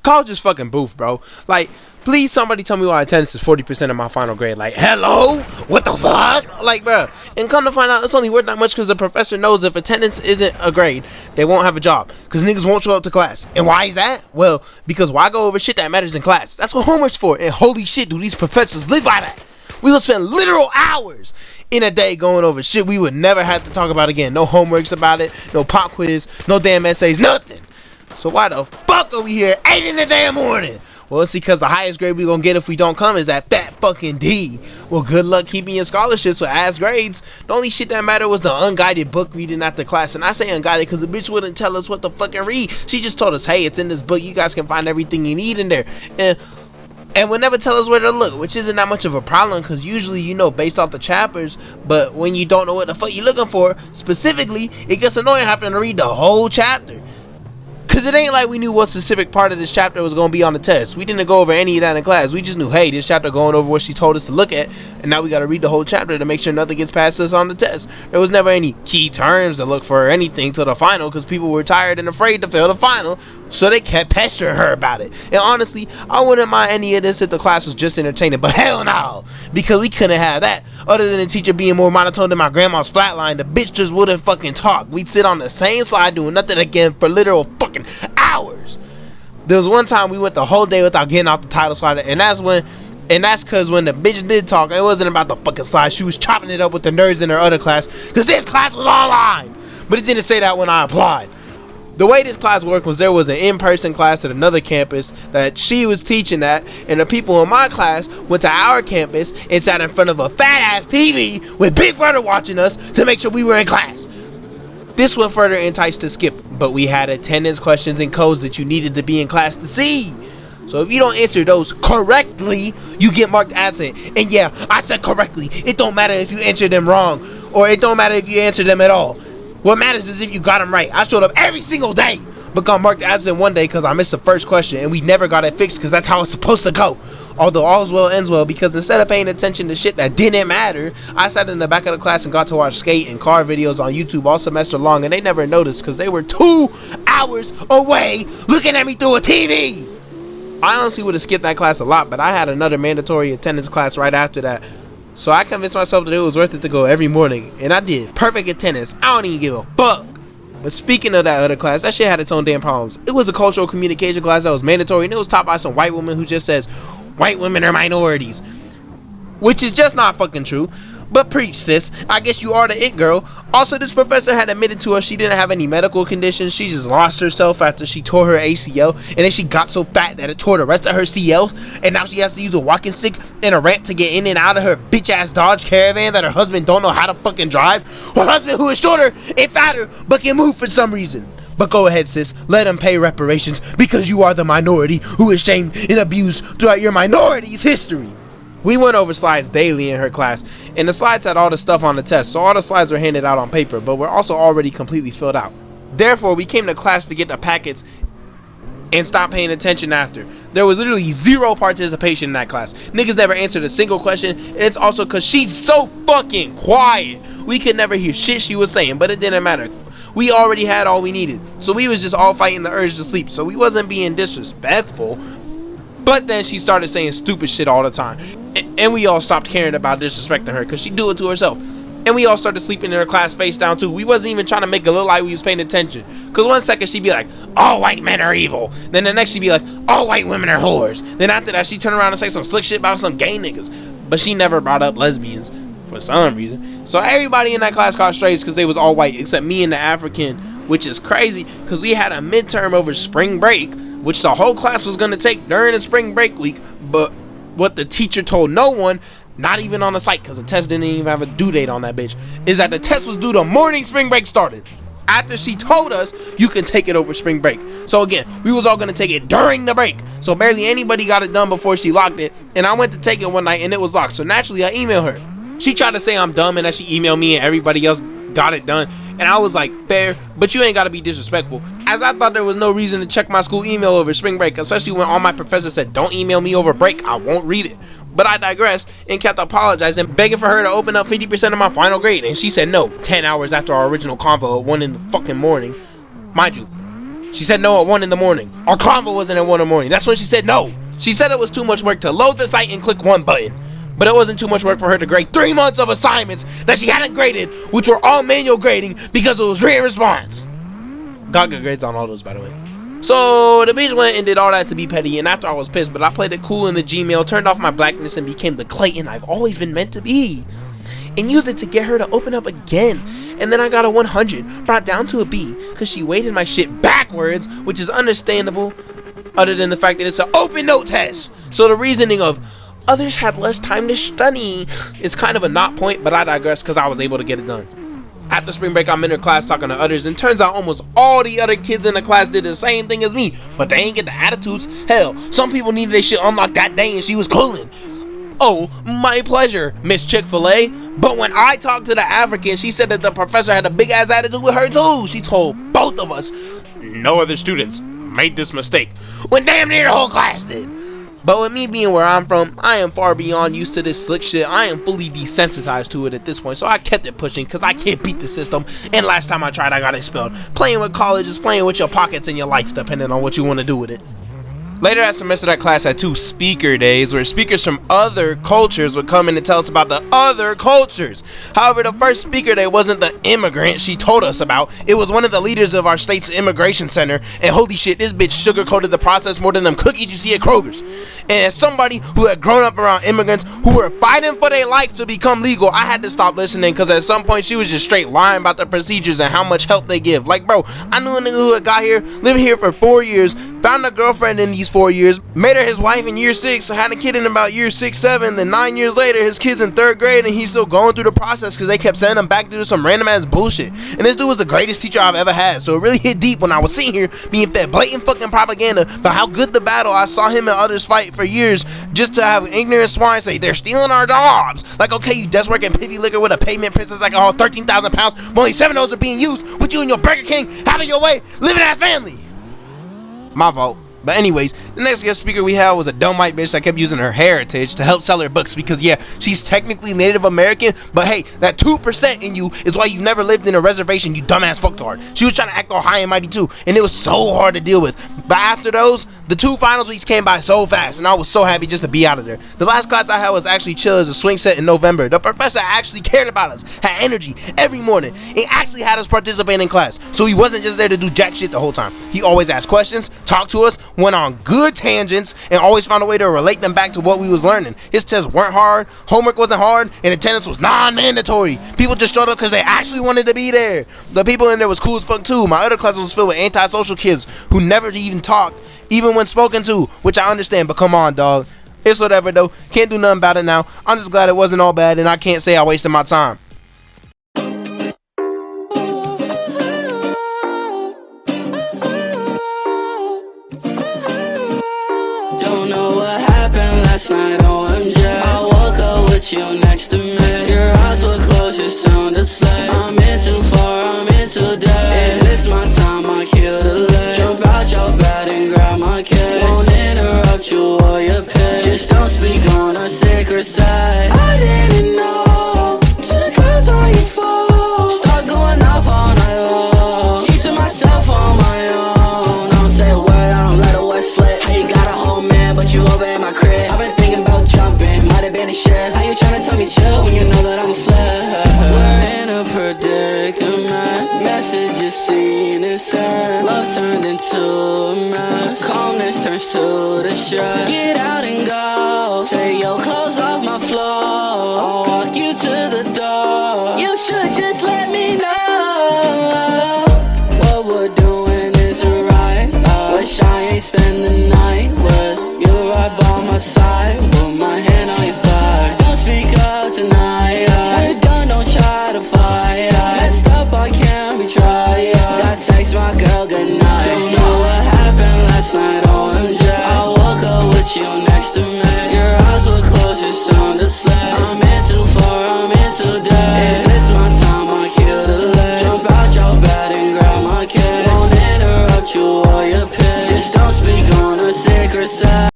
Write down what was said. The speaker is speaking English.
College is fucking boof, bro. Like, please somebody tell me why attendance is 40% of my final grade. Like, hello? What the fuck? Like, bro. And come to find out, it's only worth that much because the professor knows if attendance isn't a grade, they won't have a job. Because niggas won't show up to class. And why is that? Well, because why go over shit that matters in class? That's what homework's for. And holy shit, do these professors live by that. We will spend literal hours in a day going over shit we would never have to talk about again. No homeworks about it, no pop quiz, no damn essays, nothing. So why the fuck are we here at 8 in the damn morning? Well, it's because the highest grade we gonna get if we don't come is that fucking D. Well, good luck keeping your scholarships with ass grades. The only shit that mattered was the unguided book reading after class. And I say unguided because the bitch wouldn't tell us what to fucking read. She just told us, hey, it's in this book. You guys can find everything you need in there. And would never tell us where to look, which isn't that much of a problem because usually you know based off the chapters, but when you don't know what the fuck you're looking for, specifically, it gets annoying having to read the whole chapter. Because it ain't like we knew what specific part of this chapter was going to be on the test. We didn't go over any of that in class. We just knew, hey, this chapter going over what she told us to look at, and now we got to read the whole chapter to make sure nothing gets past us on the test. There was never any key terms to look for or anything till the final because people were tired and afraid to fail the final, so they kept pestering her about it. And honestly, I wouldn't mind any of this if the class was just entertaining, but hell no, because we couldn't have that. Other than the teacher being more monotone than my grandma's flatline, the bitch just wouldn't fucking talk. We'd sit on the same slide doing nothing again for literal fucking hours. There was one time we went the whole day without getting off the title slide, and that's because when the bitch did talk, it wasn't about the fucking slide. She was chopping it up with the nerds in her other class because this class was online, but it didn't say that when I applied. The way this class worked was there was an in-person class at another campus that she was teaching at, and the people in my class went to our campus and sat in front of a fat-ass TV with Big Brother watching us to make sure we were in class. This went further enticed to skip, but we had attendance questions and codes that you needed to be in class to see. So if you don't answer those correctly, you get marked absent. And yeah, I said correctly. It don't matter if you answer them wrong, or it don't matter if you answer them at all. What matters is if you got them right. I showed up every single day, but got marked absent one day because I missed the first question, and we never got it fixed because that's how it's supposed to go. Although all's well ends well, because instead of paying attention to shit that didn't matter, I sat in the back of the class and got to watch skate and car videos on YouTube all semester long, and they never noticed because they were 2 hours away looking at me through a TV. I honestly would have skipped that class a lot, but I had another mandatory attendance class right after that. So I convinced myself that it was worth it to go every morning, and I did. Perfect attendance. I don't even give a fuck. But speaking of that other class, that shit had its own damn problems. It was a cultural communication class that was mandatory, and it was taught by some white woman who just says, white women are minorities. Which is just not fucking true. But preach, sis. I guess you are the it girl. Also, this professor had admitted to us she didn't have any medical conditions. She just lost herself after she tore her ACL. And then she got so fat that it tore the rest of her CLs. And now she has to use a walking stick and a ramp to get in and out of her bitch-ass Dodge Caravan that her husband don't know how to fucking drive. Her husband who is shorter and fatter but can move for some reason. But go ahead, sis. Let him pay reparations because you are the minority who is shamed and abused throughout your minority's history. We went over slides daily in her class, and the slides had all the stuff on the test, so all the slides were handed out on paper, but were also already completely filled out. Therefore, we came to class to get the packets and stop paying attention after. There was literally zero participation in that class. Niggas never answered a single question, and it's also because she's so fucking quiet. We could never hear shit she was saying, but it didn't matter. We already had all we needed, so we was just all fighting the urge to sleep, so we wasn't being disrespectful. But then she started saying stupid shit all the time. And we all stopped caring about disrespecting her because she do it to herself. And we all started sleeping in her class face down too. We wasn't even trying to make it look like we was paying attention. Because one second she'd be like, all white men are evil. Then the next she'd be like, all white women are whores. Then after that she'd turn around and say some slick shit about some gay niggas. But she never brought up lesbians for some reason. So everybody in that class got strays because they was all white except me and the African. Which is crazy because we had a midterm over spring break, which the whole class was going to take during the spring break week. But what the teacher told no one, not even on the site, because the test didn't even have a due date on that bitch, is that the test was due the morning spring break started. After she told us you can take it over spring break. So again, we was all going to take it during the break. So barely anybody got it done before she locked it. And I went to take it one night and it was locked. So naturally I emailed her. She tried to say I'm dumb and that she emailed me and everybody else got it done. And I was like, fair, but you ain't got to be disrespectful. As I thought there was no reason to check my school email over spring break, especially when all my professors said, don't email me over break, I won't read it. But I digressed and kept apologizing, begging for her to open up 50% of my final grade. And she said no, 10 hours after our original convo at 1 in the fucking morning. Mind you, She said no at 1 in the morning. Our convo wasn't at 1 in the morning. That's when she said no. She said it was too much work to load the site and click one button. But it wasn't too much work for her to grade 3 months of assignments that she hadn't graded, which were all manual grading because it was written response. Got good grades on all those, by the way. So the bitch went and did all that to be petty, and after I was pissed, but I played it cool in the Gmail, turned off my blackness, and became the Clayton I've always been meant to be. And used it to get her to open up again. And then I got a 100, brought down to a B, because she weighted my shit backwards, which is understandable, other than the fact that it's an open note test. So the reasoning of others had less time to study is kind of a not point, but I digress because I was able to get it done. After spring break, I'm in her class talking to others, and turns out almost all the other kids in the class did the same thing as me, but they ain't get the attitudes. Hell, some people needed their shit unlocked that day, and she was cooling. Oh, my pleasure, Miss Chick-fil-A. But when I talked to the African, she said that the professor had a big-ass attitude with her, too. She told both of us, no other students made this mistake, when damn near the whole class did. But with me being where I'm from, I am far beyond used to this slick shit. I am fully desensitized to it at this point, so I kept it pushing because I can't beat the system. And last time I tried, I got expelled. Playing with college is playing with your pockets and your life, depending on what you want to do with it. Later that semester, that class had 2 speaker days where speakers from other cultures would come in and tell us about the other cultures. However, the first speaker day wasn't the immigrant she told us about. It was one of the leaders of our state's immigration center, and holy shit, this bitch sugarcoated the process more than them cookies you see at Kroger's. And as somebody who had grown up around immigrants who were fighting for their life to become legal, I had to stop listening because at some point she was just straight lying about the procedures and how much help they give. Like, bro, I knew a nigga who had got here, lived here for 4 years, found a girlfriend in these 4 years, made her his wife in year 6, had a kid in about year 6, 7, then 9 years later, his kid's in 3rd grade, and he's still going through the process because they kept sending him back to do some random ass bullshit. And this dude was the greatest teacher I've ever had, so it really hit deep when I was sitting here being fed blatant fucking propaganda about how good the battle I saw him and others fight for years just to have ignorant swine say they're stealing our jobs. Like, okay, you desk working Pivy Liquor with a pavement princess like 13,000 pounds, but only 7 of those are being used with you and your Burger King having your way, living as family. My fault. But anyways, the next guest speaker we had was a dumb white bitch that kept using her heritage to help sell her books because, yeah, she's technically Native American, but hey, that 2% in you is why you've never lived in a reservation, you dumbass fucktard. She was trying to act all high and mighty too, and it was so hard to deal with. But after those, the 2 finals weeks came by so fast, and I was so happy just to be out of there. The last class I had was actually chill as a swing set in November. The professor actually cared about us, had energy every morning, and actually had us participate in class. So he wasn't just there to do jack shit the whole time. He always asked questions, talked to us, went on good tangents, and always found a way to relate them back to what we was learning. His tests weren't hard, homework wasn't hard, and attendance was non-mandatory. People just showed up because they actually wanted to be there. The people in there was cool as fuck too. My other class was filled with antisocial kids who never even talked, even when spoken to, which I understand, but come on, dog. It's whatever though. Can't do nothing about it now. I'm just glad it wasn't all bad, and I can't say I wasted my time. Don't know what happened last night, OMG. I woke up with you next to me. Your eyes were closed, you sounded asleep. I'm in too far, I'm in too deep. Is this my time? I kill the late. Jump out your bed and grab my kiss. Won't interrupt you or your pitch. Just don't speak on a sacred side. I didn't know till the cards on your phone. Start going off all night long. Keep to myself on my own. I don't say a word, I don't let a word slip. How you got a whole man, but you over at my crib. I've been thinking about jumping, might have been a shift. How you tryna tell me chill when you know that I'm a flip? We're in a predicament. Messages seen and sent. Love turned into a mess. Calmness turns to distress. Get out and go. Take your clothes off my floor. I'll walk you to the door. You should just let me know. What we're doing isn't right. Wish I ain't spend the night with you right by my side. Put my hand on your thigh. Don't speak up tonight. We're done, don't try to fight. Messed up, I can't retry. Gotta text my girl goodnight. Don't know what happened last night, OMG. I woke up with you next to me. Your eyes were closed, you sound asleep. I'm in too far, I'm in too deep.